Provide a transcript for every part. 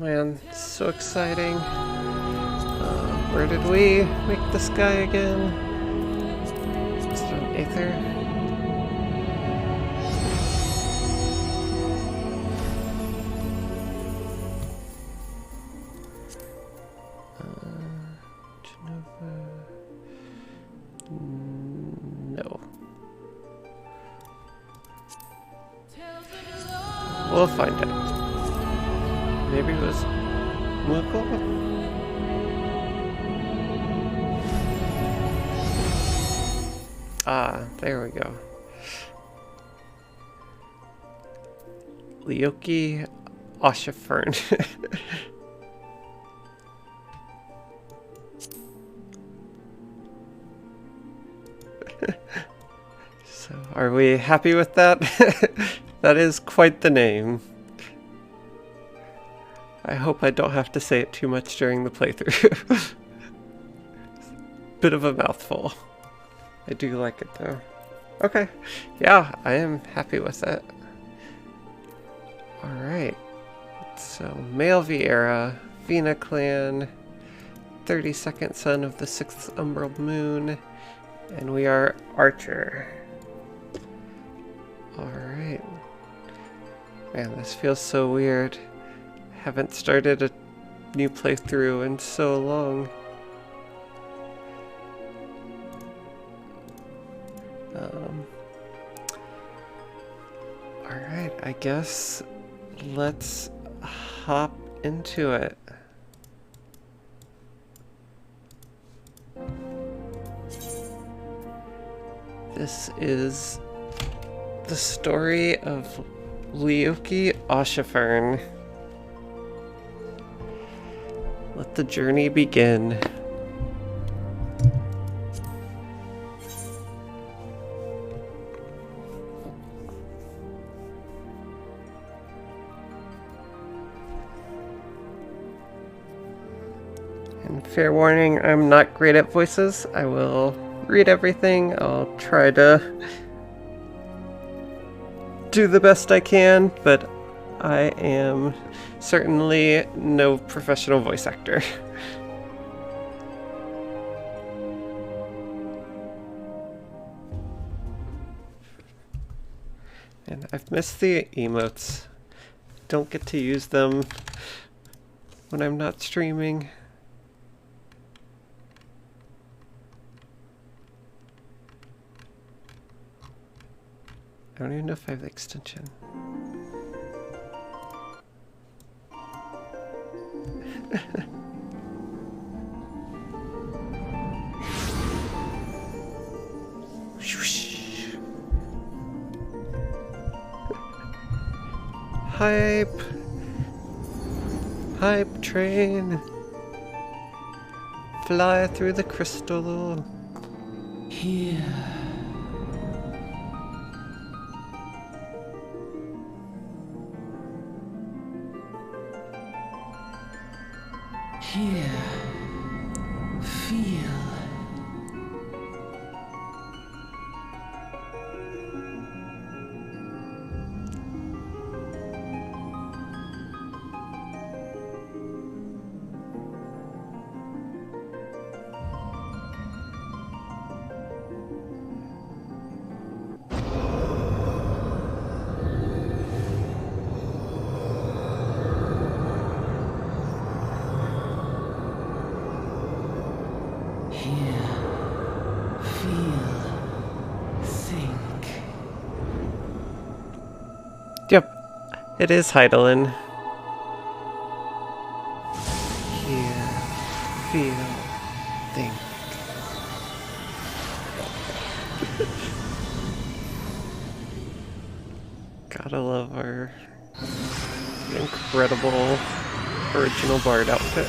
man, so exciting. Where did we make this guy again? Is it an Aether? No. We'll find out. Maybe it was Moogle? Ah, there we go. Leoki Oshifern. So, are we happy with that? That is quite the name. I hope I don't have to say it too much during the playthrough. Bit of a mouthful. I do like it though. Okay, yeah, I am happy with it. Alright, so male Vieira, Vina clan, 32nd son of the 6th Umbral Moon, and we are Archer. Alright. Man, this feels so weird. Haven't started a new playthrough in so long. Alright, I guess let's hop into it. This is the story of Leoki Oshifern. Let the journey begin. And fair warning, I'm not great at voices. I will read everything. I'll try to do the best I can, but I am certainly no professional voice actor. And I've missed the emotes. Don't get to use them when I'm not streaming. I don't even know if I have the extension. Hype! Hype train! Fly through the crystal. Here. Here, feel. Yep, it is Heidelin. Hear, feel, think. Gotta love our incredible original bard outfit.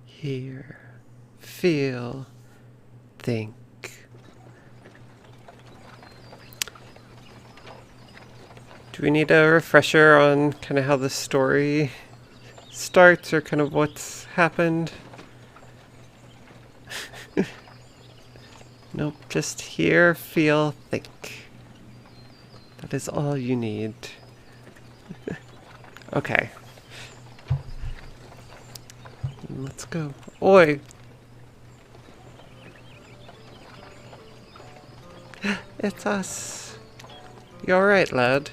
Hear, feel, think. Do we need a refresher on kind of how the story starts or kind of what's happened? Nope, just hear, feel, think. That is all you need. Okay. Let's go. Oi! It's us. You alright, lad?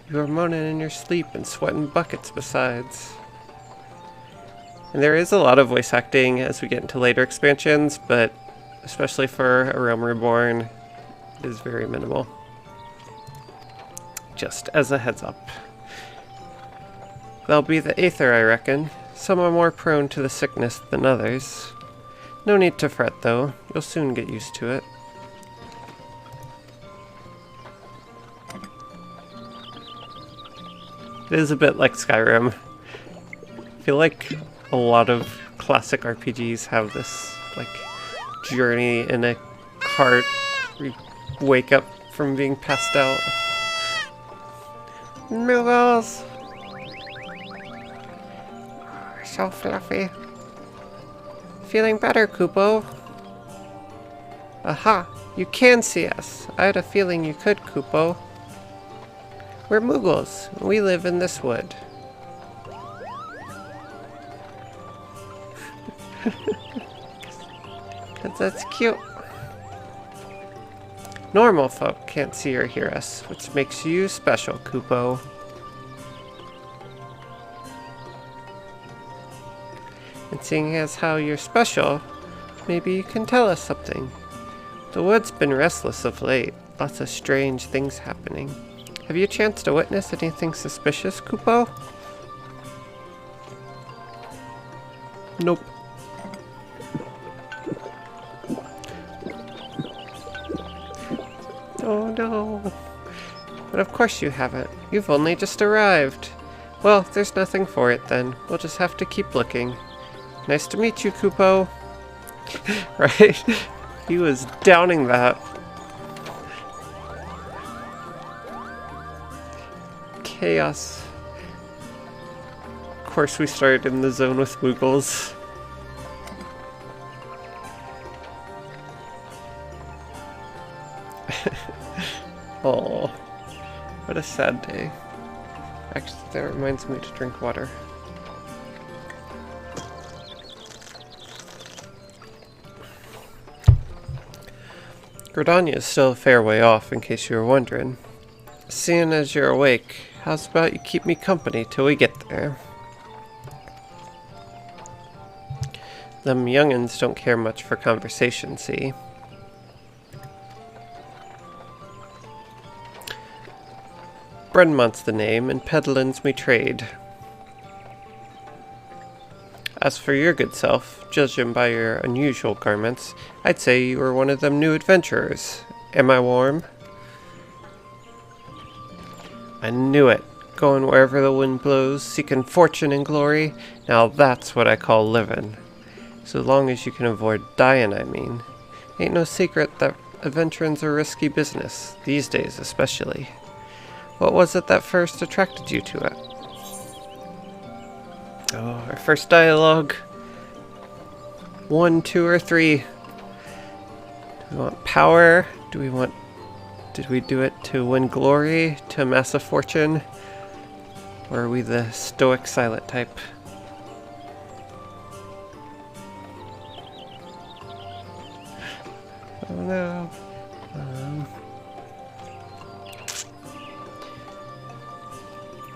You were moaning in your sleep and sweating buckets besides. And there is a lot of voice acting as we get into later expansions, but especially for A Realm Reborn, it is very minimal. Just as a heads up. That'll be the Aether, I reckon. Some are more prone to the sickness than others. No need to fret, though. You'll soon get used to it. It is a bit like Skyrim. I feel like a lot of classic RPGs have this, like, journey in a cart where you wake up from being passed out. Noodles! So fluffy. Feeling better, Kupo? Aha! You can see us. I had a feeling you could, Kupo. We're Moogles. We live in this wood. That's cute. Normal folk can't see or hear us, which makes you special, Kupo. And seeing as how you're special, maybe you can tell us something. The wood's been restless of late. Lots of strange things happening. Have you chanced to witness anything suspicious, Kupo? Nope. Oh no. But of course you haven't. You've only just arrived. Well, there's nothing for it then. We'll just have to keep looking. Nice to meet you, Kupo. Right? He was downing that. Chaos. Of course we started in the zone with Moogles. Oh, what a sad day. Actually, that reminds me to drink water. Gridania is still a fair way off, in case you were wondering. Seeing as you're awake, how's about you keep me company till we get there? Them young'uns don't care much for conversation, see? Brenmont's the name, and peddlin's me trade. As for your good self, judging by your unusual garments, I'd say you were one of them new adventurers. Am I warm? I knew it. Going wherever the wind blows, seeking fortune and glory. Now that's what I call living. So long as you can avoid dying, I mean. Ain't no secret that adventuring's a risky business, these days especially. What was it that first attracted you to it? Oh, our first dialogue. 1, 2, or 3. Do we want power? Did we do it to win glory? To amass a fortune? Or are we the stoic silent type? Oh no.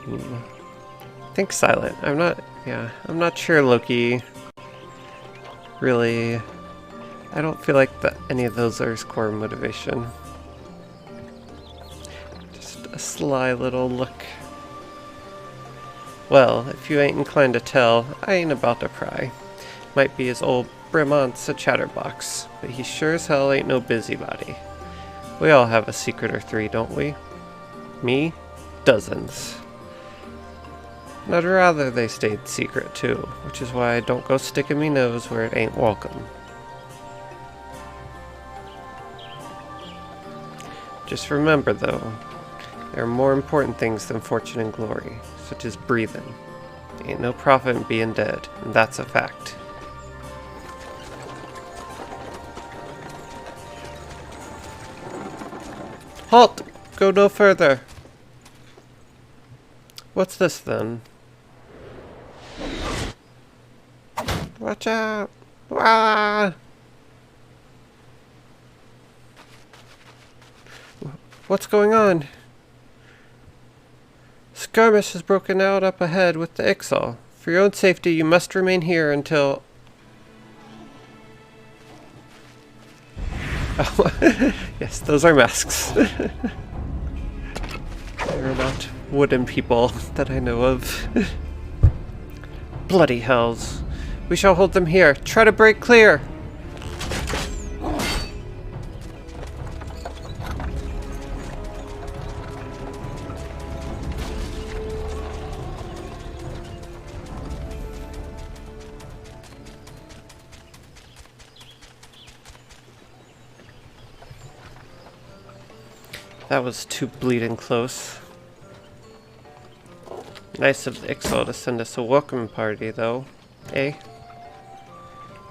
I think silent. I'm not sure Loki really. I don't feel like any of those are his core motivation. Just a sly little look. Well, if you ain't inclined to tell, I ain't about to pry. Might be his old Bremont's a chatterbox, but he sure as hell ain't no busybody. We all have a secret or 3, don't we? Me? Dozens. And I'd rather they stayed secret too, which is why I don't go sticking me nose where it ain't welcome. Just remember, though, there are more important things than fortune and glory, such as breathing. Ain't no profit in being dead, and that's a fact. Halt! Go no further! What's this, then? Watch out! Ah! What's going on? Skirmish has broken out up ahead with the Ixal. For your own safety, you must remain here until... Oh, yes, those are masks. They're not wooden people that I know of. Bloody hells. We shall hold them here. Try to break clear! That was too bleeding close. Nice of the Ixal to send us a welcome party, though. Eh?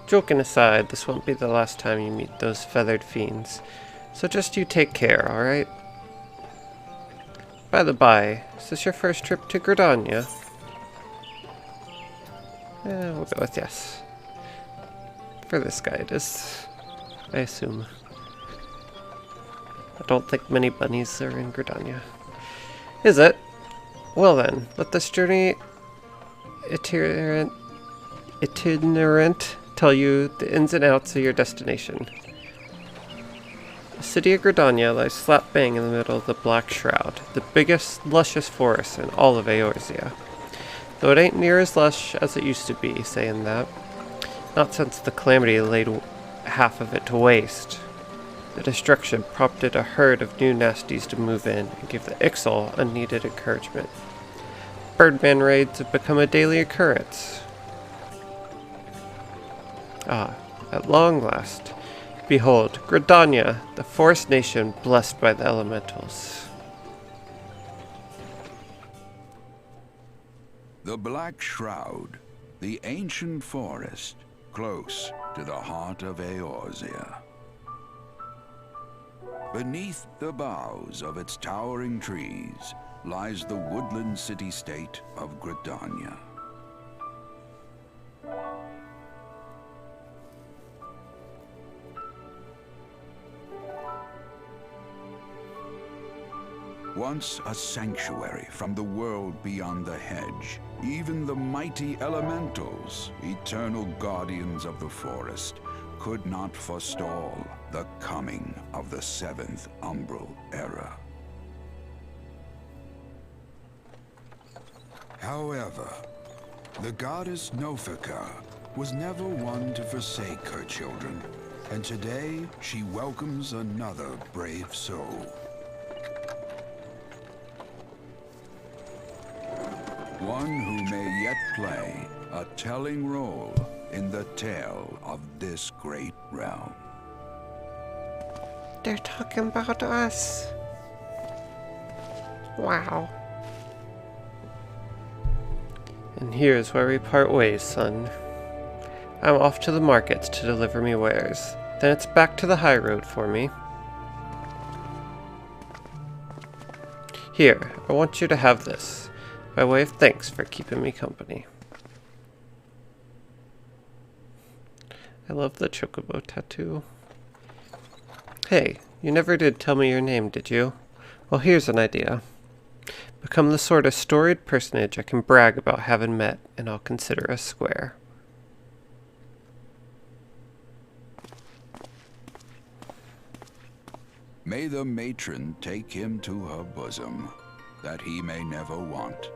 Joking aside, this won't be the last time you meet those feathered fiends. So just you take care, alright? By the by, is this your first trip to Gridania? We'll go with yes. For this guy it is, I assume. I don't think many bunnies are in Gridania. Is it? Well then, let this journey itinerant tell you the ins and outs of your destination. The city of Gridania lies slap bang in the middle of the Black Shroud, the biggest, luscious forest in all of Eorzea. Though it ain't near as lush as it used to be, saying that. Not since the calamity laid half of it to waste. The destruction prompted a herd of new nasties to move in and give the Ixal unneeded encouragement. Birdman raids have become a daily occurrence. Ah, at long last. Behold, Gridania, the forest nation blessed by the elementals. The Black Shroud, the ancient forest, close to the heart of Eorzea. Beneath the boughs of its towering trees lies the woodland city-state of Gridania. Once a sanctuary from the world beyond the hedge, even the mighty elementals, eternal guardians of the forest, could not forestall the coming of the seventh Umbral Era. However, the goddess Nofika was never one to forsake her children, and today she welcomes another brave soul. One who may yet play a telling role in the tale of this great realm. They're talking about us. Wow. And here's where we part ways, son. I'm off to the markets to deliver me wares. Then it's back to the high road for me. Here, I want you to have this, by way of thanks for keeping me company. I love the chocobo tattoo. Hey, you never did tell me your name, did you? Well, here's an idea. Become the sort of storied personage I can brag about having met, and I'll consider us square. May the matron take him to her bosom, that he may never want.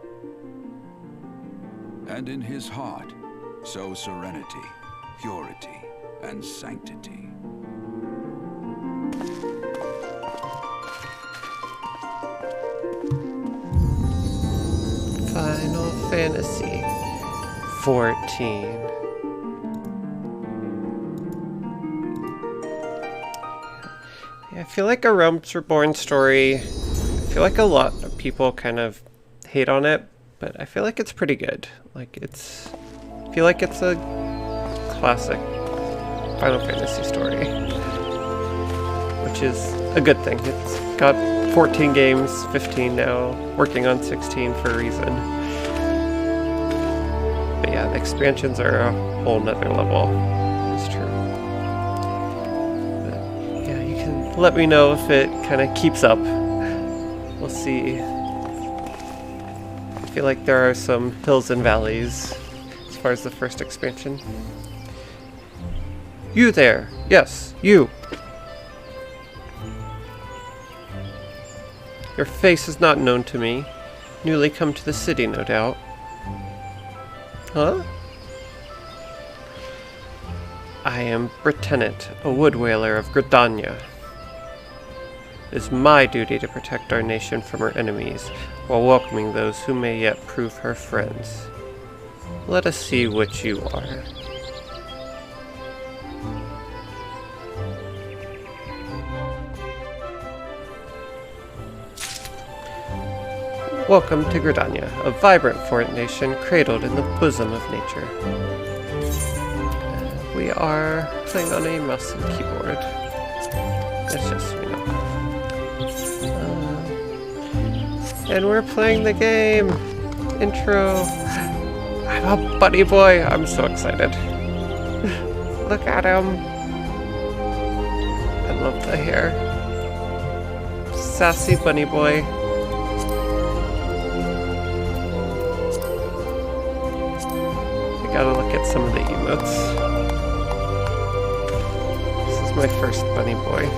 And in his heart, sow serenity, purity, and sanctity. Final Fantasy 14. Yeah, feel like A Realms Reborn story, I feel like a lot of people kind of hate on it, but I feel like it's pretty good. Like I feel like it's a classic Final Fantasy story, which is a good thing. It's got 14 games, 15 now, working on 16 for a reason. But yeah, the expansions are a whole nother level. It's true. But yeah, you can let me know if it kind of keeps up. We'll see. I feel like there are some hills and valleys as far as the first expansion. You there! Yes, you! Your face is not known to me. Newly come to the city, no doubt. Huh? I am Britannet, a wood whaler of Gridania. It is my duty to protect our nation from her enemies, while welcoming those who may yet prove her friends. Let us see which you are. Welcome to Gridania, a vibrant foreign nation cradled in the bosom of nature. We are playing on a mouse and keyboard. It's just, you know. And we're playing the game! Intro! I'm a bunny boy! I'm so excited. Look at him! I love the hair. Sassy bunny boy. Gotta look at some of the emotes. This is my first bunny boy.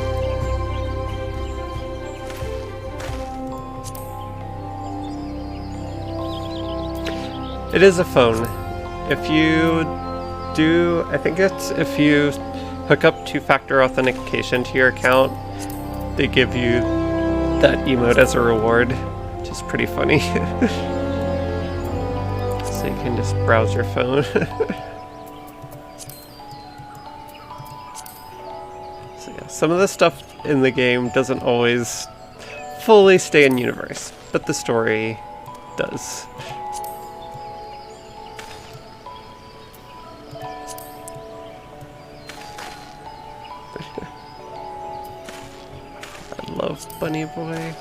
It is a phone. If you do, I think it's if you hook up two-factor authentication to your account, they give you that emote as a reward, which is pretty funny. So you can just browse your phone. So yeah, some of the stuff in the game doesn't always fully stay in universe, but the story does. I love Bunny Boy.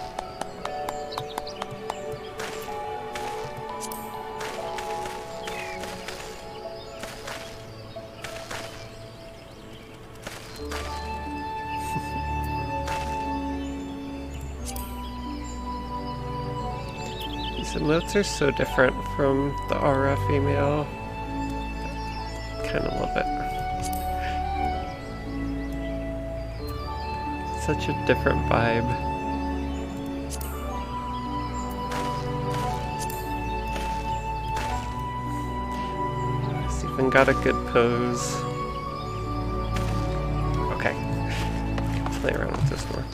These emotes are so different from the Aura female. Kinda love it. Such a different vibe. It's even got a good pose. Okay. Play around with this more.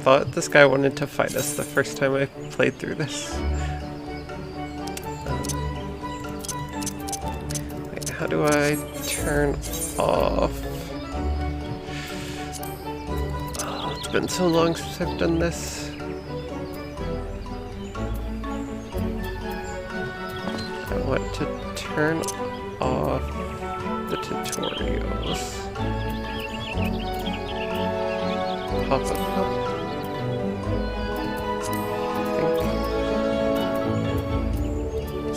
Thought this guy wanted to fight us the first time I played through this. Wait, how do I turn off? Oh, it's been so long since I've done this. I want to turn off the tutorials. Pop up.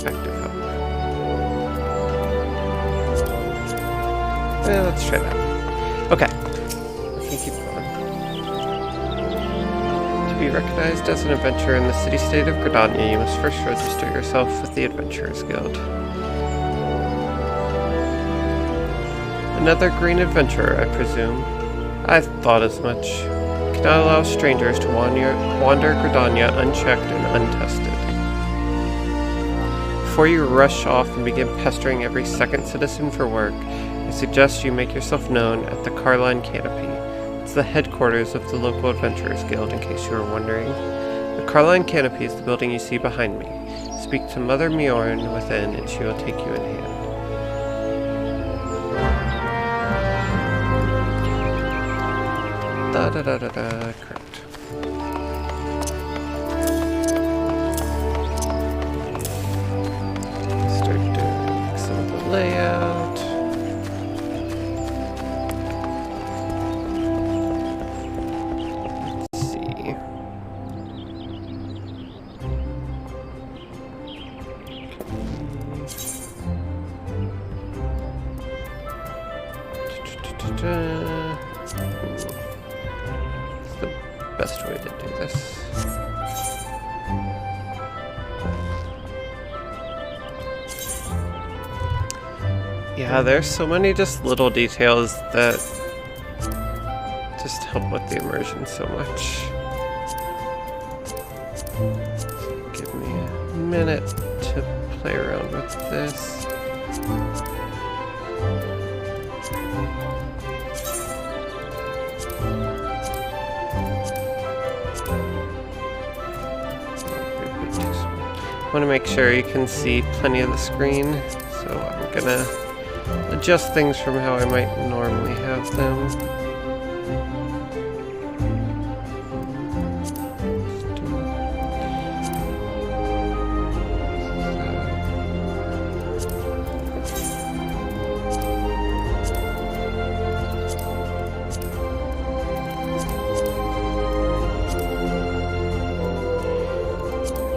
Active hub. Let's try that. Okay. We can keep going. To be recognized as an adventurer in the city-state of Gridania, you must first register yourself with the Adventurers Guild. Another green adventurer, I presume. I thought as much. Cannot allow strangers to wander Gridania unchecked and untested. Before you rush off and begin pestering every second citizen for work, I suggest you make yourself known at the Carline Canopy. It's the headquarters of the local Adventurers Guild, in case you were wondering. The Carline Canopy is the building you see behind me. Speak to Mother Mjorn within, and she will take you in hand. Correct. Start doing some of the layout. Let's see. What's the best way to do this? Yeah, there's so many just little details that just help with the immersion so much. So give me a minute to play around with this. I want to make sure you can see plenty of the screen, so I'm gonna adjust things from how I might normally have them.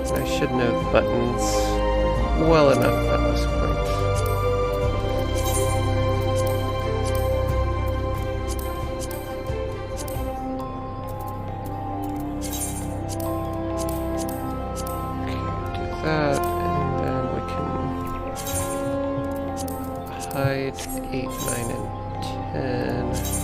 I should know the buttons well enough at this point. Okay, do that, and then we can hide 8, 9, and 10.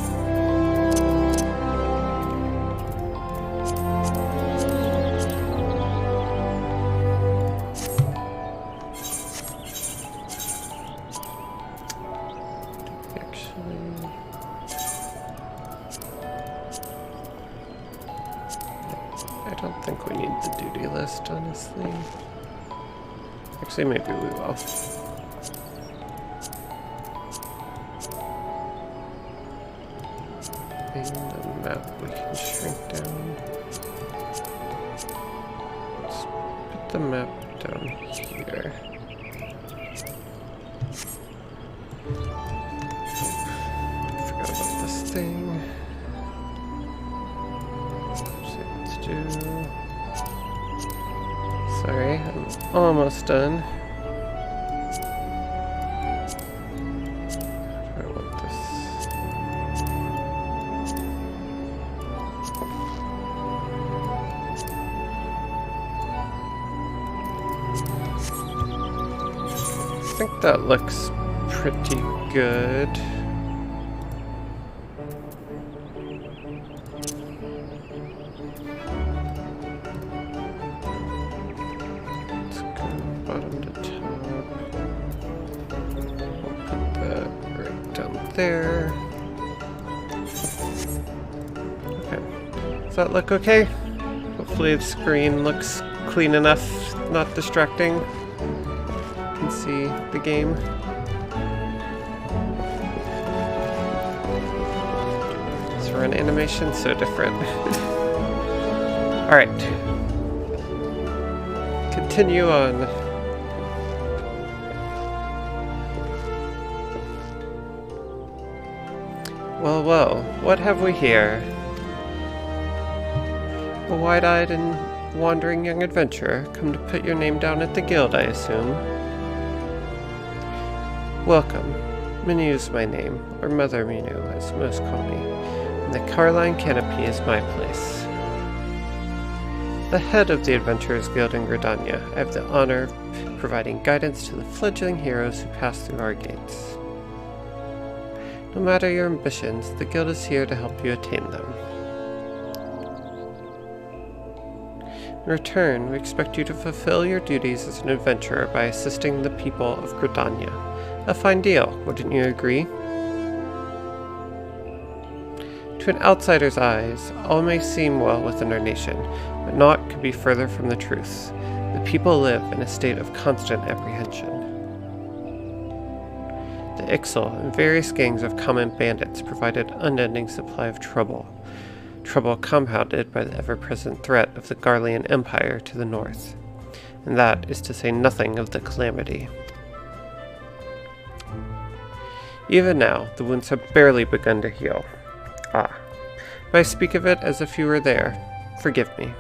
I don't think we need the duty list, honestly. Actually, maybe we will. In the map, we can shrink down. Let's put the map down here. Forgot about this thing. Sorry, I'm almost done. I want this. I think that looks pretty good. There. Okay. Does that look okay? Hopefully the screen looks clean enough, not distracting. You can see the game. This run animation, so different. Alright. Continue on. Well, well, what have we here? A wide-eyed and wandering young adventurer, come to put your name down at the guild, I assume. Welcome. Minu's my name, or Mother Minu, as most call me, and the Carline Canopy is my place. The head of the Adventurers Guild in Gridania, I have the honor of providing guidance to the fledgling heroes who pass through our gates. No matter your ambitions, the Guild is here to help you attain them. In return, we expect you to fulfill your duties as an adventurer by assisting the people of Gridania. A fine deal, wouldn't you agree? To an outsider's eyes, all may seem well within our nation, but naught could be further from the truth. The people live in a state of constant apprehension. The Ixal and various gangs of common bandits provided an unending supply of trouble. trouble compounded by the ever-present threat of the Garlean Empire to the north, and that is to say nothing of the calamity. Even now, the wounds have barely begun to heal. Ah, but I speak of it as if you were there. Forgive me.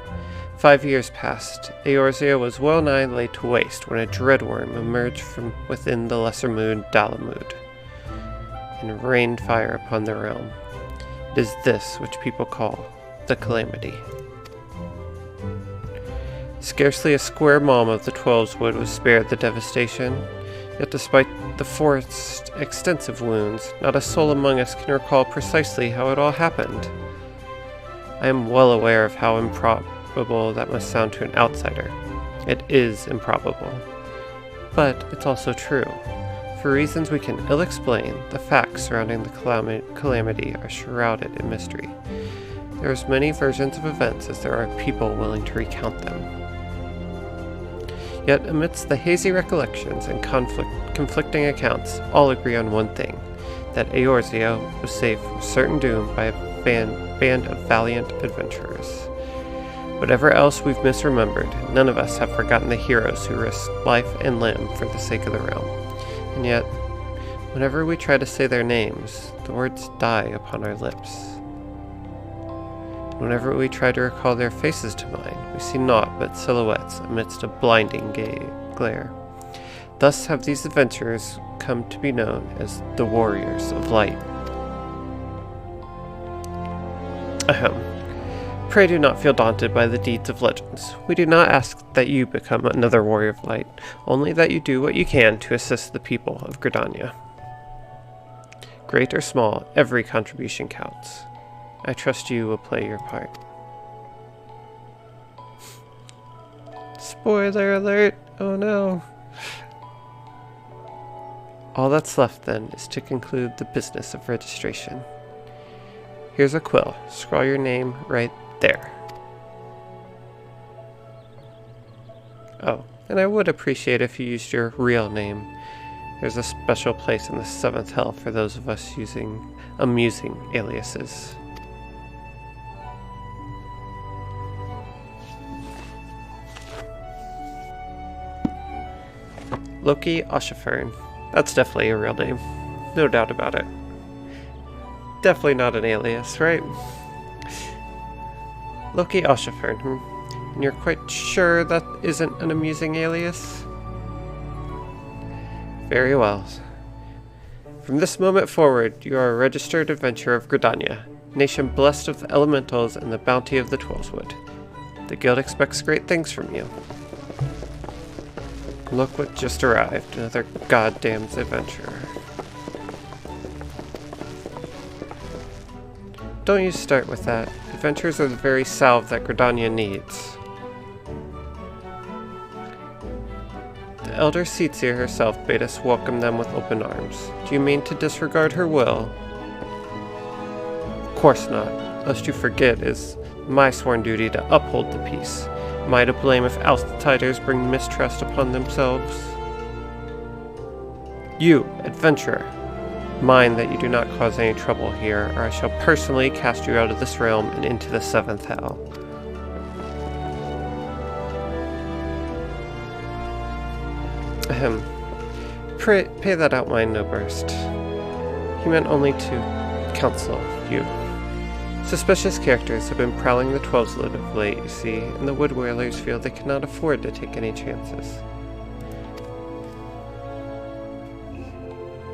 5 years passed. Eorzea was well nigh laid to waste when a dreadworm emerged from within the lesser moon Dalamud, and rained fire upon the realm. It is this which people call the Calamity. Scarcely a square mom of the Twelveswood was spared the devastation, yet despite the forest's extensive wounds, not a soul among us can recall precisely how it all happened. I am well aware of how improbable that must sound to an outsider. It is improbable. But it's also true. For reasons we can ill explain, the facts surrounding the calamity are shrouded in mystery. There are as many versions of events as there are people willing to recount them. Yet amidst the hazy recollections and conflicting accounts, all agree on one thing, that Eorzea was saved from certain doom by a band of valiant adventurers. Whatever else we've misremembered, none of us have forgotten the heroes who risked life and limb for the sake of the realm. And yet, whenever we try to say their names, the words die upon our lips. Whenever we try to recall their faces to mind, we see naught but silhouettes amidst a blinding glare. Thus have these adventurers come to be known as the Warriors of Light. Ahem. Pray do not feel daunted by the deeds of legends. We do not ask that you become another Warrior of Light, only that you do what you can to assist the people of Gridania. Great or small, every contribution counts. I trust you will play your part. Spoiler alert! Oh no. All that's left then is to conclude the business of registration. Here's a quill. Scrawl your name right there. Oh, and I would appreciate if you used your real name. There's a special place in the 7th hell for those of us using amusing aliases. Loki Oshifern. That's definitely a real name. No doubt about it. Definitely not an alias, right? Loki Oshifern, And you're quite sure that isn't an amusing alias? Very well. From this moment forward, you are a registered adventurer of Gridania, nation blessed of the elementals and the bounty of the Twelveswood. The guild expects great things from you. Look what just arrived, another goddamn adventurer. Don't you start with that. Adventures are the very salve that Gridania needs. The elder Eorzea herself bade us welcome them with open arms. Do you mean to disregard her will? Of course not. Lest you forget, it is my sworn duty to uphold the peace. Am I to blame if outsiders bring mistrust upon themselves? You, adventurer, mind that you do not cause any trouble here, or I shall personally cast you out of this realm and into the 7th hell. Ahem. Pay that out, my no burst. He meant only to counsel you. Suspicious characters have been prowling the Twelveswood of late, you see, and the Wood Whalers feel they cannot afford to take any chances.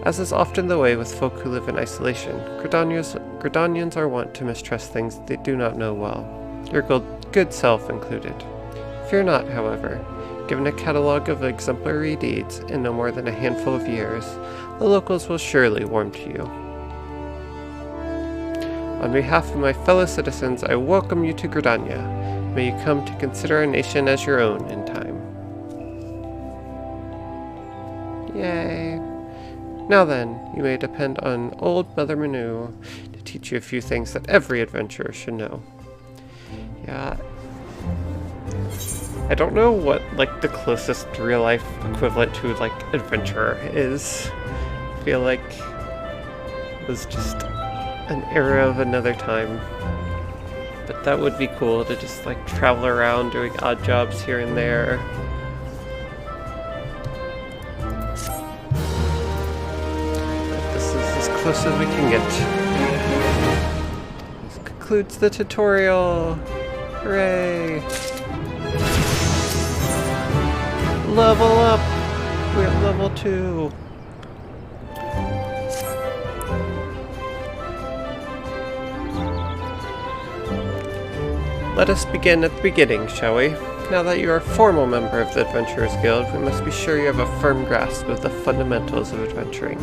As is often the way with folk who live in isolation, Gridanians are wont to mistrust things they do not know well, your good self included. Fear not, however. Given a catalogue of exemplary deeds in no more than a handful of years, the locals will surely warm to you. On behalf of my fellow citizens, I welcome you to Gridania. May you come to consider our nation as your own in time. Yay! Now then, you may depend on old Mother Manu to teach you a few things that every adventurer should know. Yeah. I don't know what, like, the closest real-life equivalent to, like, adventurer is. I feel like it was just an era of another time. That would be cool to just like travel around doing odd jobs here and there. But this is as close as we can get. This concludes the tutorial. Hooray! Level up! We're at level 2. Let us begin at the beginning, shall we? Now that you are a formal member of the Adventurers Guild, we must be sure you have a firm grasp of the fundamentals of adventuring.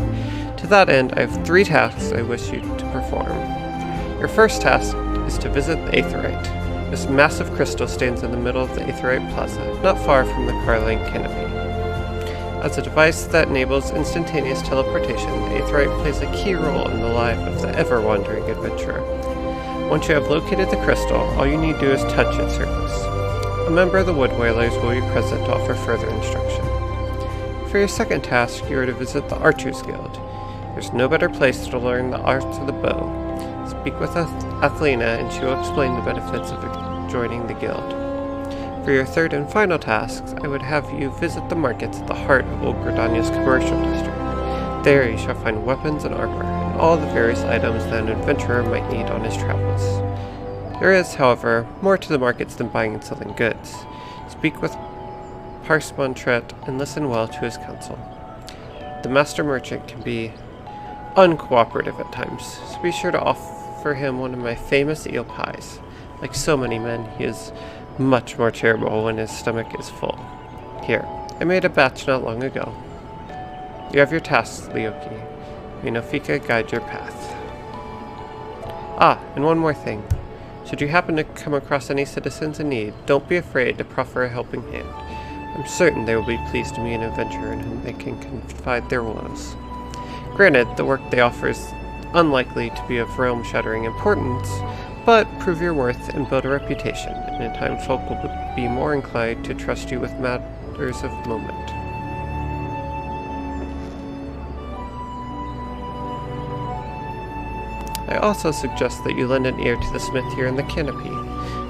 To that end, I have 3 tasks I wish you to perform. Your first task is to visit the Aetheryte. This massive crystal stands in the middle of the Aetheryte Plaza, not far from the Carling Canopy. As a device that enables instantaneous teleportation, the Aetheryte plays a key role in the life of the ever-wandering adventurer. Once you have located the crystal, all you need to do is touch its surface. A member of the Wood Whalers will be present to offer further instruction. For your second task, you are to visit the Archers Guild. There's no better place to learn the arts of the bow. Speak with Athelina and she will explain the benefits of joining the guild. For your third and final tasks, I would have you visit the markets at the heart of Old Gridania's commercial district. There you shall find weapons and armor, and all the various items that an adventurer might need on his travels. There is, however, more to the markets than buying and selling goods. Speak with Parspentret and listen well to his counsel. The master merchant can be uncooperative at times, so be sure to offer him one of my famous eel pies. Like so many men, he is much more charitable when his stomach is full. Here, I made a batch not long ago. You have your tasks, Leoki. May Nofika guide your path. Ah, and one more thing. Should you happen to come across any citizens in need, don't be afraid to proffer a helping hand. I'm certain they will be pleased to meet an adventurer in whom they can confide their woes. Granted, the work they offer is unlikely to be of realm-shattering importance, but prove your worth and build a reputation, and in time folk will be more inclined to trust you with matters of moment. I also suggest that you lend an ear to the smith here in the Canopy.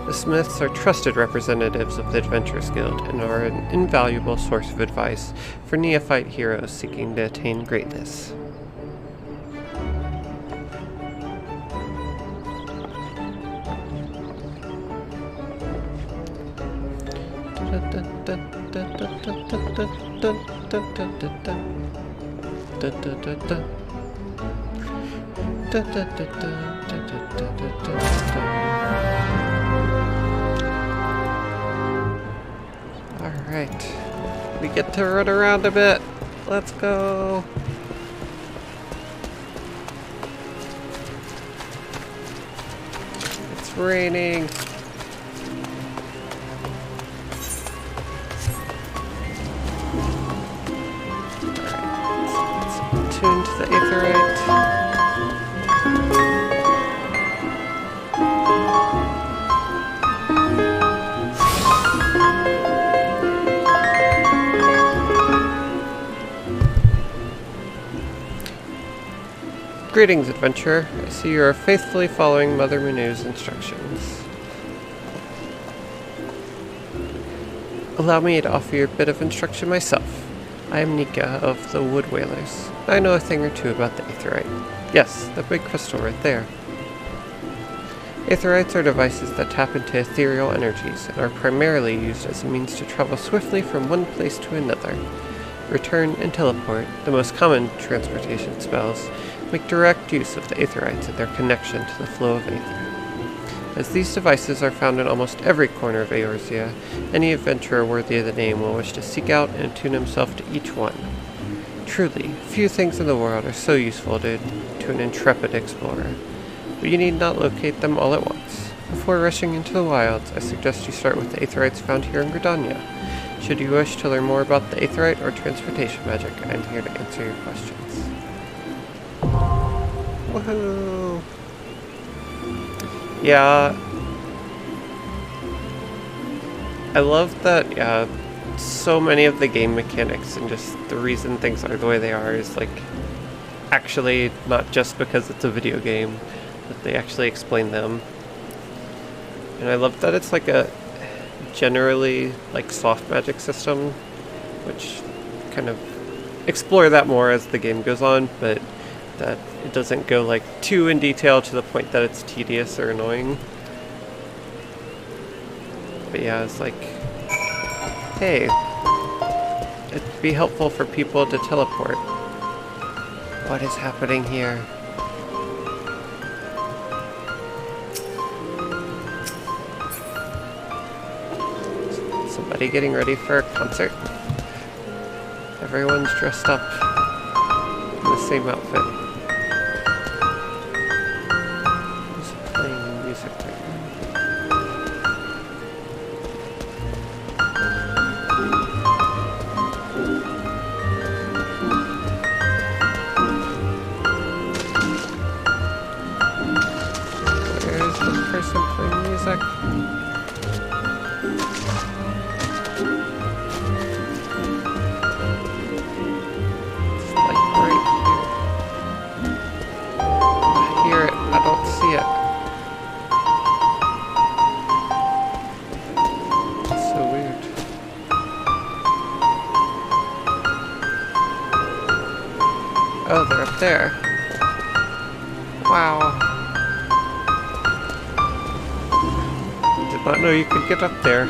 The smiths are trusted representatives of the Adventurers Guild and are an invaluable source of advice for neophyte heroes seeking to attain greatness. Alright, we get to run around a bit. Let's go. It's raining. Alright, let's tune to the Aetheryte. Greetings, adventurer. I see you are faithfully following Mother Manu's instructions. Allow me to offer you a bit of instruction myself. I am Nika of the Wood Whalers. I know a thing or two about the Aetheryte. Yes, the big crystal right there. Aetherites are devices that tap into ethereal energies and are primarily used as a means to travel swiftly from one place to another. Return and teleport, the most common transportation spells, make direct use of the Aetherites and their connection to the flow of Aether. As these devices are found in almost every corner of Eorzea, any adventurer worthy of the name will wish to seek out and attune himself to each one. Truly, few things in the world are so useful to an intrepid explorer, but you need not locate them all at once. Before rushing into the wilds, I suggest you start with the Aetherites found here in Gridania. Should you wish to learn more about the Aetherite or transportation magic, I am here to answer your questions. Woohoo! Yeah. I love that, so many of the game mechanics and just the reason things are the way they are is, like, actually not just because it's a video game, but they actually explain them. And I love that it's like a generally like soft magic system, which kind of explore that more as the game goes on, but that it doesn't go like too in detail to the point that it's tedious or annoying. But yeah, it's like, hey, it'd be helpful for people to teleport. What is happening here? Somebody getting ready for a concert? Everyone's dressed up in the same outfit. Who's playing music right now? Where's the person playing music? Oh, they're up there. Wow. Did not know you could get up there.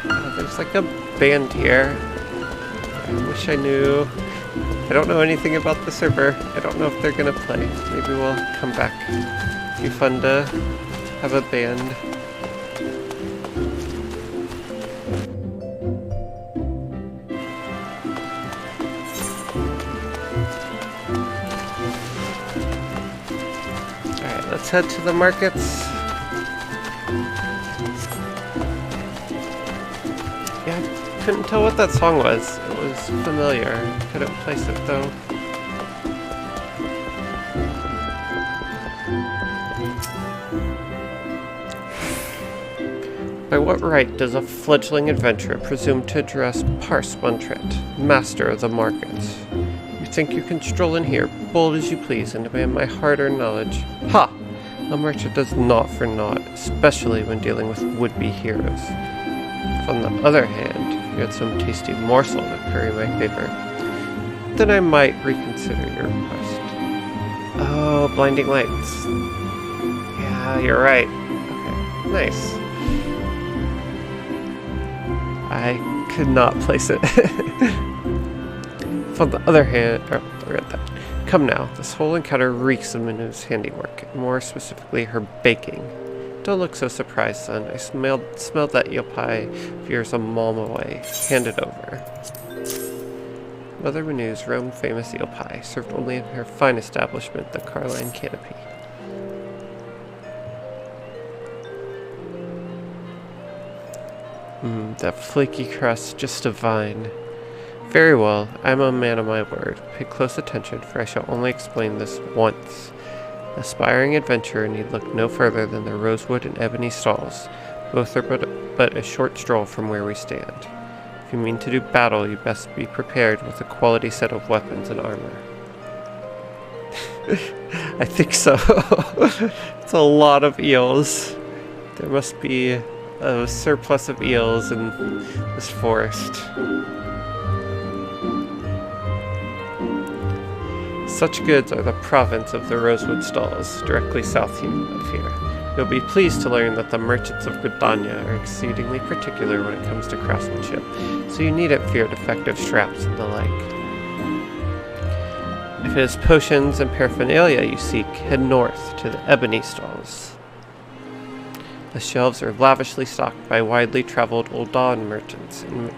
Oh, there's like a band here. I wish I knew. I don't know anything about the server. I don't know if they're gonna play. Maybe we'll come back. It'd be fun to have a band. Alright, let's head to the markets. Yeah, I couldn't tell what that song was. It was familiar. Couldn't place it though. By what right does a fledgling adventurer presume to address Parspantret, master of the markets? You think you can stroll in here, bold as you please, and demand my hard-earned knowledge? Ha! A merchant does naught for naught, especially when dealing with would-be heroes. If on the other hand, you had some tasty morsel to curry my favor, then I might reconsider your request. Oh, blinding lights. Yeah, you're right. Okay, nice. I could not place it. If on the other hand, I read that. Come now, this whole encounter reeks of Minu's handiwork, more specifically her baking. Don't look so surprised, son. I smelled that eel pie of yours a mile away. Hand it over. Mother Minu's Rome-famous eel pie, served only in her fine establishment, the Carline Canopy. That flaky crust, just divine. Very well, I am a man of my word. Pay close attention, for I shall only explain this once. An aspiring adventurer need look no further than the rosewood and ebony stalls. Both are but a short stroll from where we stand. If you mean to do battle, you best be prepared with a quality set of weapons and armor. I think so. It's a lot of eels. There must be a surplus of eels in this forest. Such goods are the province of the Rosewood Stalls, directly south of here. You'll be pleased to learn that the merchants of Gridania are exceedingly particular when it comes to craftsmanship, so you needn't fear defective straps and the like. If it is potions and paraphernalia you seek, head north to the Ebony Stalls. The shelves are lavishly stocked by widely traveled Ul'Dan merchants, and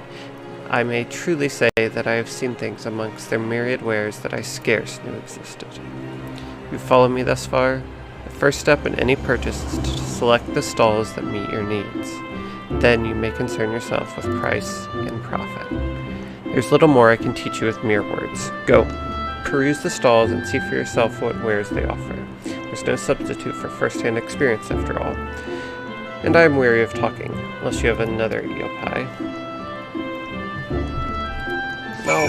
I may truly say that I have seen things amongst their myriad wares that I scarce knew existed. You follow me thus far? The first step in any purchase is to select the stalls that meet your needs. Then you may concern yourself with price and profit. There's little more I can teach you with mere words. Go, peruse the stalls and see for yourself what wares they offer. There's no substitute for first-hand experience after all. And I am weary of talking, unless you have another eel pie. No.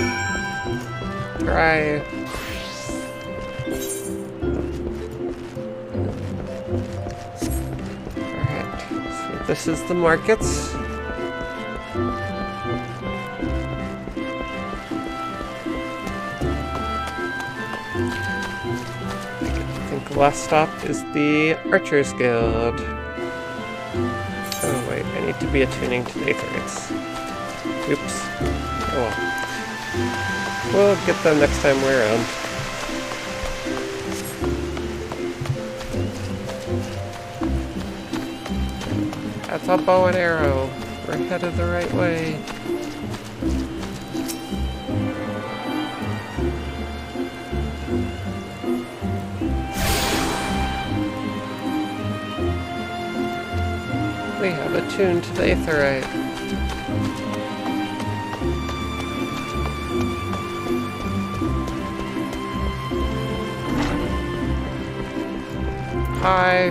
Try. Alright, so this is the markets. I think the last stop is the Archers Guild. Oh wait, I need to be attuning to the Aetherites. Oops. Oh well. We'll get them next time we're around. That's a bow and arrow. We're headed the right way. We have attuned to the Aetherite. Hi.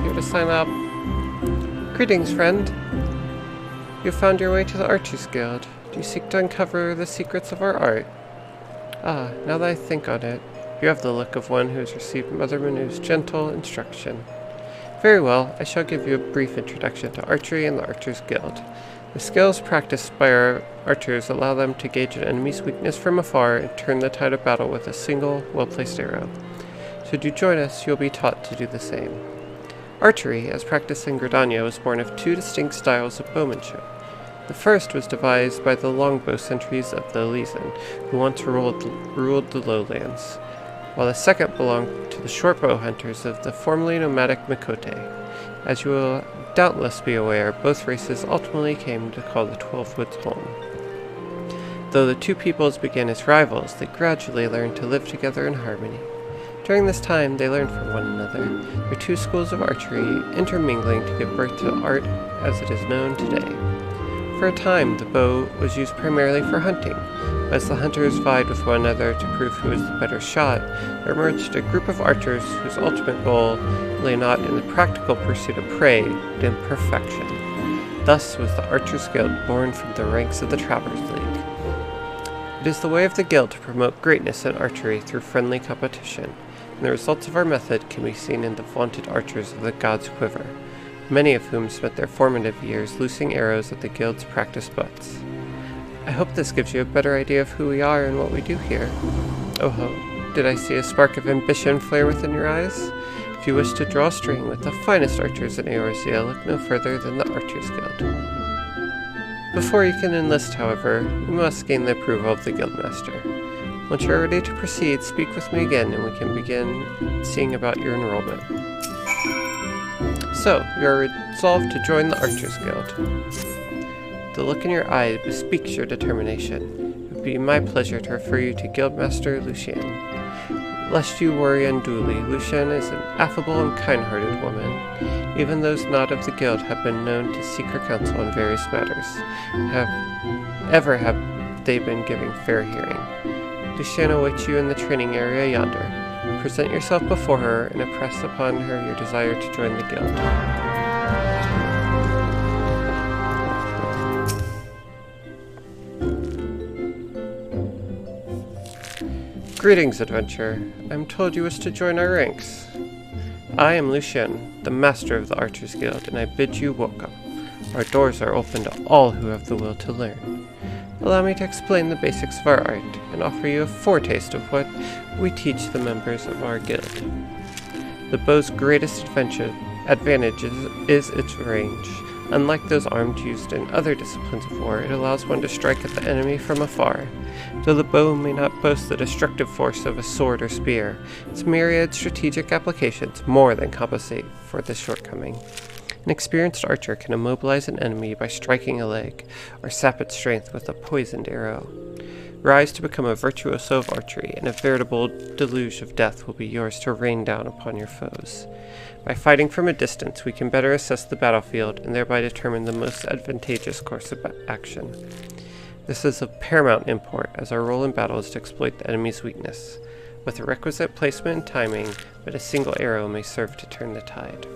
Here to sign up. Greetings, friend. You found your way to the Archers Guild. Do you seek to uncover the secrets of our art? Ah, now that I think on it, you have the look of one who has received Mother Manu's gentle instruction. Very well, I shall give you a brief introduction to archery and the Archers Guild. The skills practiced by our archers allow them to gauge an enemy's weakness from afar and turn the tide of battle with a single, well-placed arrow. Should you join us, you'll be taught to do the same. Archery, as practiced in Gridania, was born of two distinct styles of bowmanship. The first was devised by the longbow sentries of the Elysian, who once ruled the lowlands, while the second belonged to the shortbow hunters of the formerly nomadic Mikote. As you will doubtless be aware, both races ultimately came to call the 12 Woods home. Though the two peoples began as rivals, they gradually learned to live together in harmony. During this time, they learned from one another, their two schools of archery intermingling to give birth to art as it is known today. For a time, the bow was used primarily for hunting, but as the hunters vied with one another to prove who was the better shot, there emerged a group of archers whose ultimate goal lay not in the practical pursuit of prey, but in perfection. Thus was the Archers Guild born from the ranks of the Travelers League. It is the way of the guild to promote greatness in archery through friendly competition, and the results of our method can be seen in the vaunted archers of the God's Quiver, many of whom spent their formative years loosing arrows at the guild's practice butts. I hope this gives you a better idea of who we are and what we do here. Oh ho, did I see a spark of ambition flare within your eyes? If you wish to draw a string with the finest archers in Eorzea, look no further than the Archers Guild. Before you can enlist, however, you must gain the approval of the Guildmaster. Once you are ready to proceed, speak with me again and we can begin seeing about your enrollment. So, you are resolved to join the Archers Guild. The look in your eye bespeaks your determination. It would be my pleasure to refer you to Guildmaster Lucien. Lest you worry unduly, Lucien is an affable and kind-hearted woman. Even those not of the guild have been known to seek her counsel on various matters. Have they been giving fair hearing. Lucien awaits you in the training area yonder. Present yourself before her and impress upon her your desire to join the guild. Greetings, adventurer. I am told you wish to join our ranks. I am Lucien, the master of the Archers Guild, and I bid you welcome. Our doors are open to all who have the will to learn. Allow me to explain the basics of our art and offer you a foretaste of what we teach the members of our guild. The bow's greatest advantage is its range. Unlike those arms used in other disciplines of war, it allows one to strike at the enemy from afar. Though the bow may not boast the destructive force of a sword or spear, its myriad strategic applications more than compensate for this shortcoming. An experienced archer can immobilize an enemy by striking a leg, or sap its strength with a poisoned arrow. Rise to become a virtuoso of archery, and a veritable deluge of death will be yours to rain down upon your foes. By fighting from a distance, we can better assess the battlefield and thereby determine the most advantageous course of action. This is of paramount import, as our role in battle is to exploit the enemy's weakness. With the requisite placement and timing, but a single arrow may serve to turn the tide.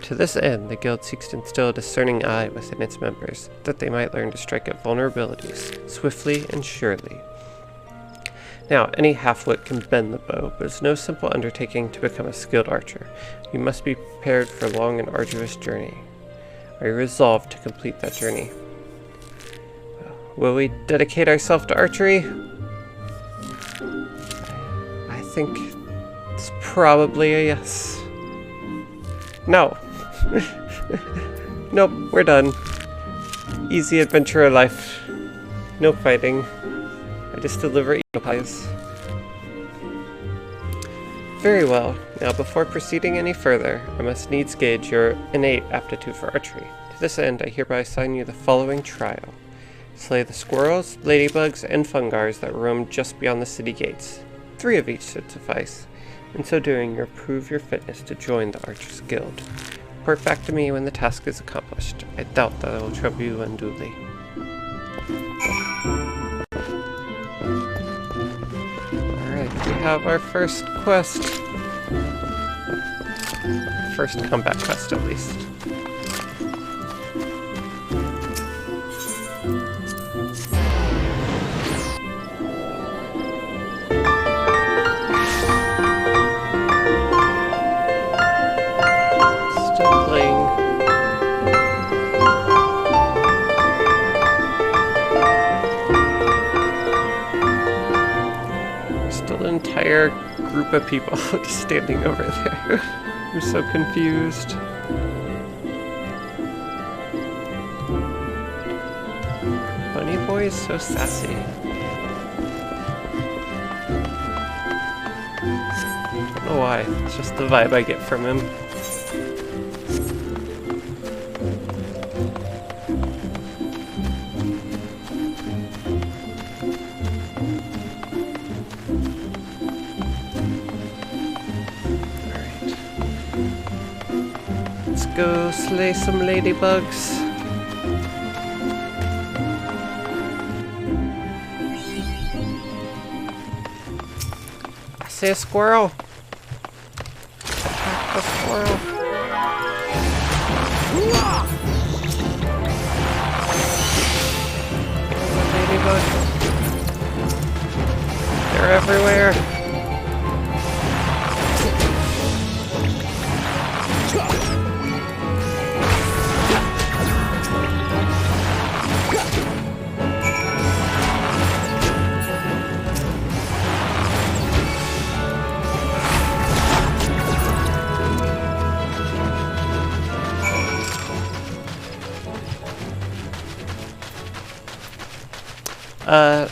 To this end, the guild seeks to instill a discerning eye within its members, that they might learn to strike at vulnerabilities, swiftly and surely. Now, any half-wit can bend the bow, but it's no simple undertaking to become a skilled archer. You must be prepared for a long and arduous journey. Are you resolved to complete that journey? Will we dedicate ourselves to archery? I think it's probably a yes. No. Nope, we're done. Easy adventure life. No fighting. I just deliver eel pies. Very well. Now before proceeding any further, I must needs gauge your innate aptitude for archery. To this end, I hereby assign you the following trial. Slay the squirrels, ladybugs, and fungars that roam just beyond the city gates. 3 of each should suffice. In so doing, you prove your fitness to join the Archers Guild. Report back to me when the task is accomplished. I doubt that I will trouble you unduly. Alright, we have our first quest. First combat quest, at least. Entire group of people just standing over there. I'm so confused. Bunny Boy is so sassy. I don't know why, it's just the vibe I get from him. Go slay some ladybugs. I see a squirrel. Attack the squirrel. Ladybug. They're everywhere.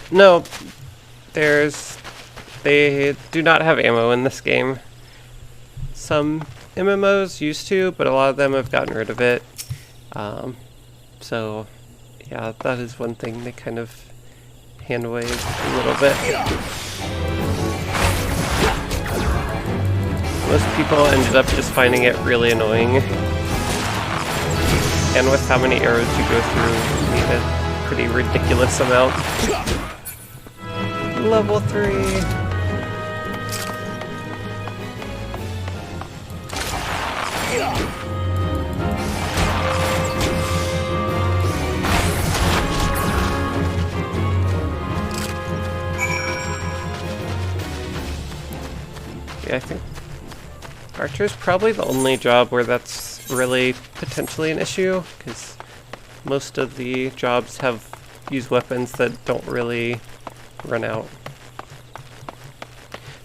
No, they do not have ammo in this game. Some MMOs used to, but a lot of them have gotten rid of it. So, yeah, that is one thing they kind of hand-wave a little bit. Most people ended up just finding it really annoying. And with how many arrows you go through, you need a pretty ridiculous amount. Level 3. Yeah, I think Archer's probably the only job where that's really potentially an issue, because most of the jobs use weapons that don't really run out.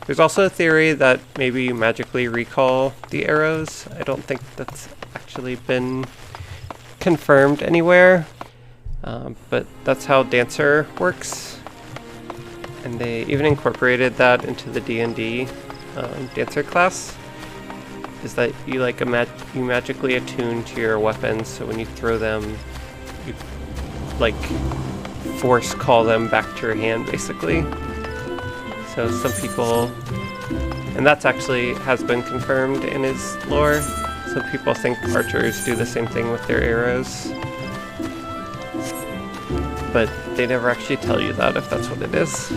There's also a theory that maybe you magically recall the arrows. I don't think that's actually been confirmed anywhere, but that's how Dancer works. And they even incorporated that into the D&D Dancer class, is that you you magically attune to your weapons, so when you throw them, you force call them back to your hand, basically. So some people, and that's actually has been confirmed in his lore, some people think archers do the same thing with their arrows, but they never actually tell you that if that's what it is.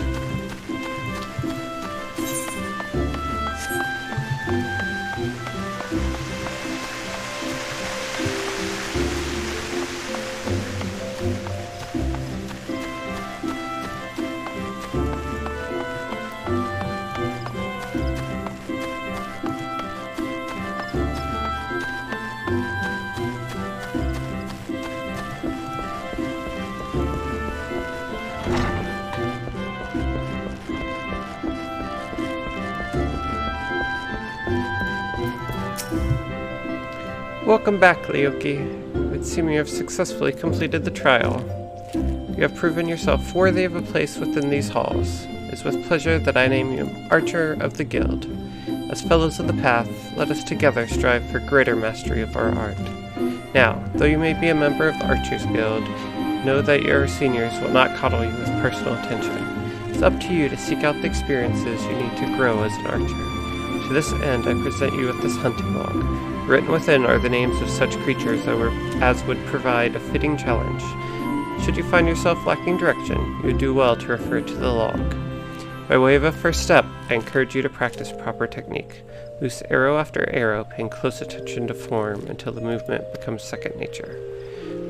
Welcome back, Leoki. It would seem you have successfully completed the trial. You have proven yourself worthy of a place within these halls. It is with pleasure that I name you Archer of the Guild. As fellows of the path, let us together strive for greater mastery of our art. Now, though you may be a member of the Archers Guild, know that your seniors will not coddle you with personal attention. It's up to you to seek out the experiences you need to grow as an archer. To this end, I present you with this hunting log. Written within are the names of such creatures as would provide a fitting challenge. Should you find yourself lacking direction, you would do well to refer to the log. By way of a first step, I encourage you to practice proper technique. Loose arrow after arrow, paying close attention to form until the movement becomes second nature.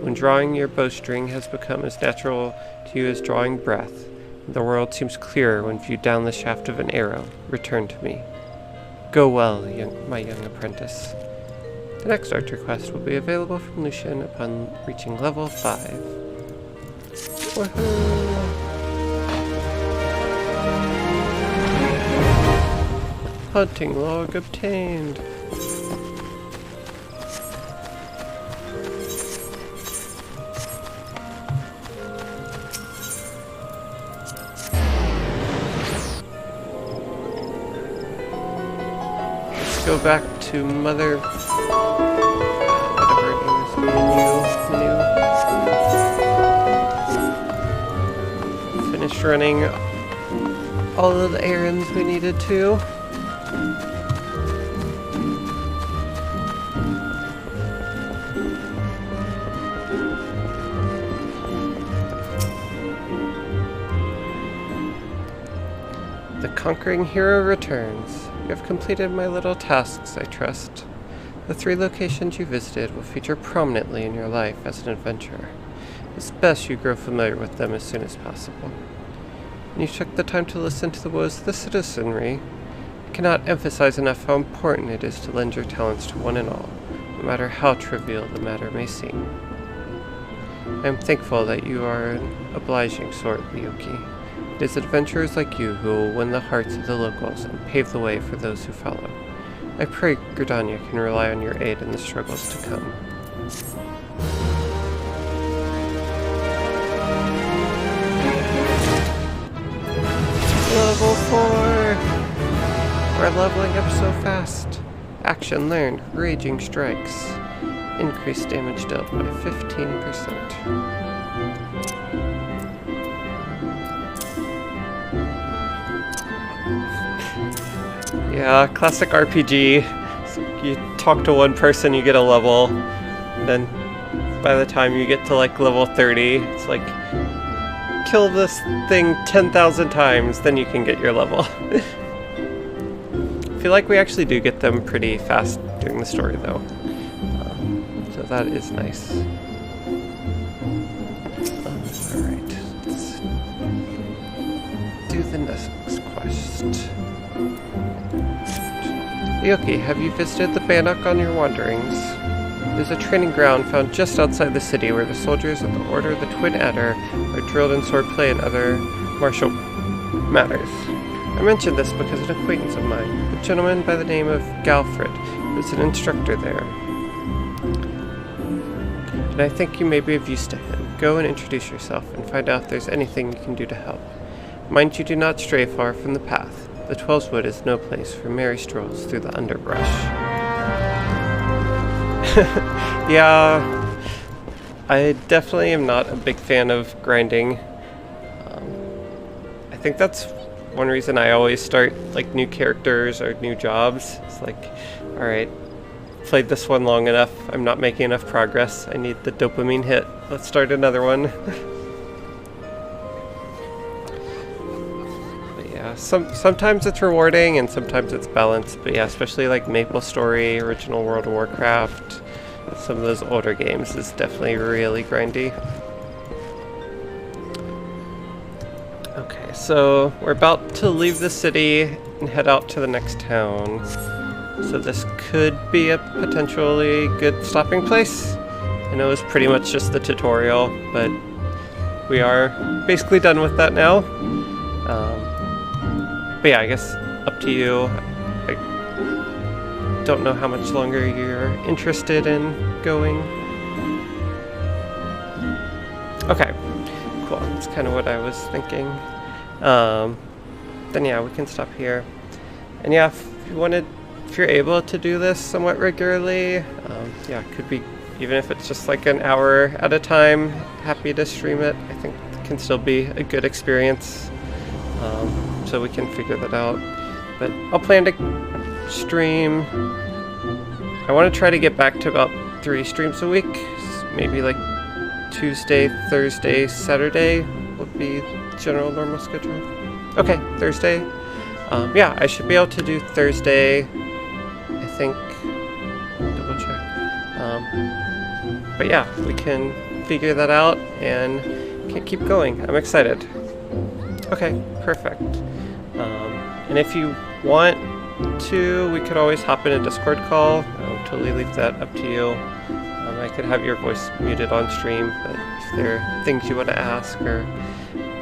When drawing your bowstring has become as natural to you as drawing breath, and the world seems clearer when viewed down the shaft of an arrow, return to me. Go well, my young apprentice. The next archer quest will be available from Lucian upon reaching level 5. Woohoo! Hunting log obtained. Let's go back to Mother... whatever it is, menu. Finished running all of the errands we needed to. The conquering hero returns. You have completed my little tasks, I trust. The 3 locations you visited will feature prominently in your life as an adventurer. It's best you grow familiar with them as soon as possible. And you took the time to listen to the woes of the citizenry. I cannot emphasize enough how important it is to lend your talents to one and all, no matter how trivial the matter may seem. I am thankful that you are an obliging sort, Leoki. It is adventurers like you who will win the hearts of the locals and pave the way for those who follow. I pray Gridania can rely on your aid in the struggles to come. Level 4! We're leveling up so fast. Action learned, Raging Strikes. Increased damage dealt by 15%. Yeah, classic RPG. So you talk to one person, you get a level. Then by the time you get to like level 30, it's like, kill this thing 10,000 times, then you can get your level. I feel like we actually do get them pretty fast during the story though. So that is nice. Alright, let's do the next quest. Leoki, have you visited the Bannock on your wanderings? It is a training ground found just outside the city where the soldiers of the Order of the Twin Adder are drilled in swordplay and other martial matters. I mention this because an acquaintance of mine, a gentleman by the name of Galfred, is an instructor there. And I think you may be of use to him. Go and introduce yourself and find out if there's anything you can do to help. Mind you do not stray far from the path. The Twelveswood is no place for merry strolls through the underbrush. Yeah, I definitely am not a big fan of grinding. I think that's one reason I always start like new characters or new jobs. It's like, alright, played this one long enough, I'm not making enough progress, I need the dopamine hit, let's start another one. Sometimes it's rewarding and sometimes it's balanced, but yeah, especially like MapleStory, original World of Warcraft, some of those older games is definitely really grindy. Okay, so we're about to leave the city and head out to the next town. So this could be a potentially good stopping place. I know it's pretty much just the tutorial, but we are basically done with that now. But yeah, I guess up to you. don't know how much longer you're interested in going. Okay, cool. That's kind of what I was thinking. Then yeah, we can stop here. And yeah, if you're able to do this somewhat regularly, yeah, it could be, even if it's just like an hour at a time, happy to stream it. I think it can still be a good experience. So we can figure that out. But I'll plan to stream. I want to try to get back to about 3 streams a week. Maybe like Tuesday, Thursday, Saturday would be general normal schedule. Okay, Thursday. Yeah, I should be able to do Thursday, I think. Double check. But yeah, we can figure that out and can keep going. I'm excited. Okay, perfect. And if you want to, we could always hop in a Discord call. I'll totally leave that up to you. I could have your voice muted on stream, but if there are things you want to ask, or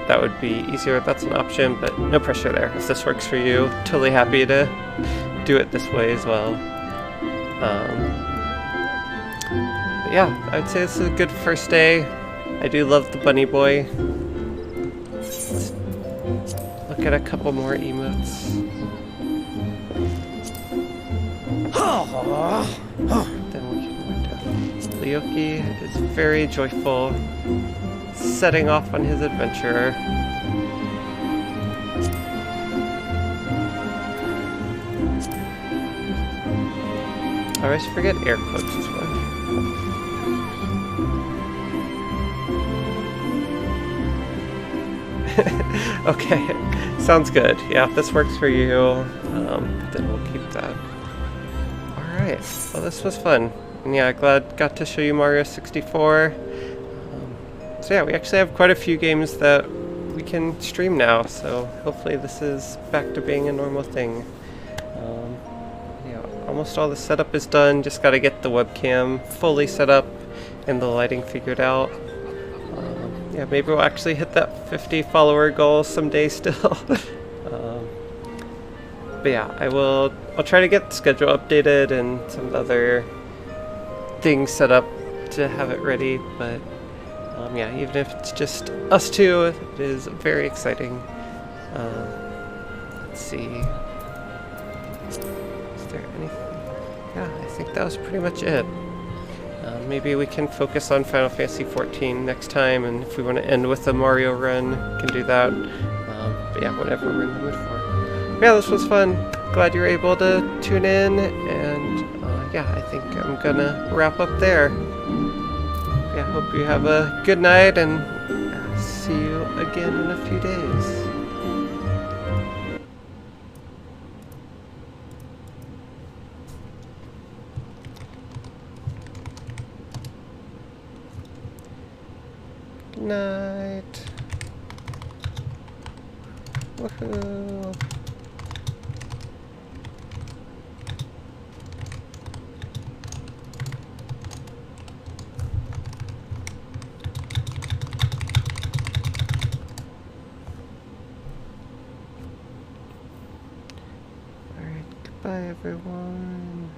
that would be easier, that's an option, but no pressure there. If this works for you, totally happy to do it this way as well. But yeah, I'd say this is a good first day. I do love the bunny boy. Let's look at a couple more emotes. Then we can went to Leoki is very joyful, setting off on his adventure. I always forget air quotes this one. Okay, sounds good. Yeah, if this works for you, then we'll keep that. Alright, well this was fun. And yeah, glad got to show you Mario 64. So yeah, we actually have quite a few games that we can stream now, so hopefully this is back to being a normal thing. Yeah, almost all the setup is done, just gotta get the webcam fully set up and the lighting figured out. Yeah, maybe we'll actually hit that 50 follower goal someday still. But yeah, I'll try to get the schedule updated and some other things set up to have it ready, but yeah, even if it's just us two, it is very exciting. Let's see. Is there anything? Yeah, I think that was pretty much it. Maybe we can focus on Final Fantasy XIV next time, and if we want to end with a Mario run, we can do that. But yeah, whatever we're in the mood for. Yeah, this was fun. Glad you were able to tune in, and yeah, I think I'm gonna wrap up there. Yeah, hope you have a good night, and see you again in a few days. Good night. Woohoo. Bye everyone.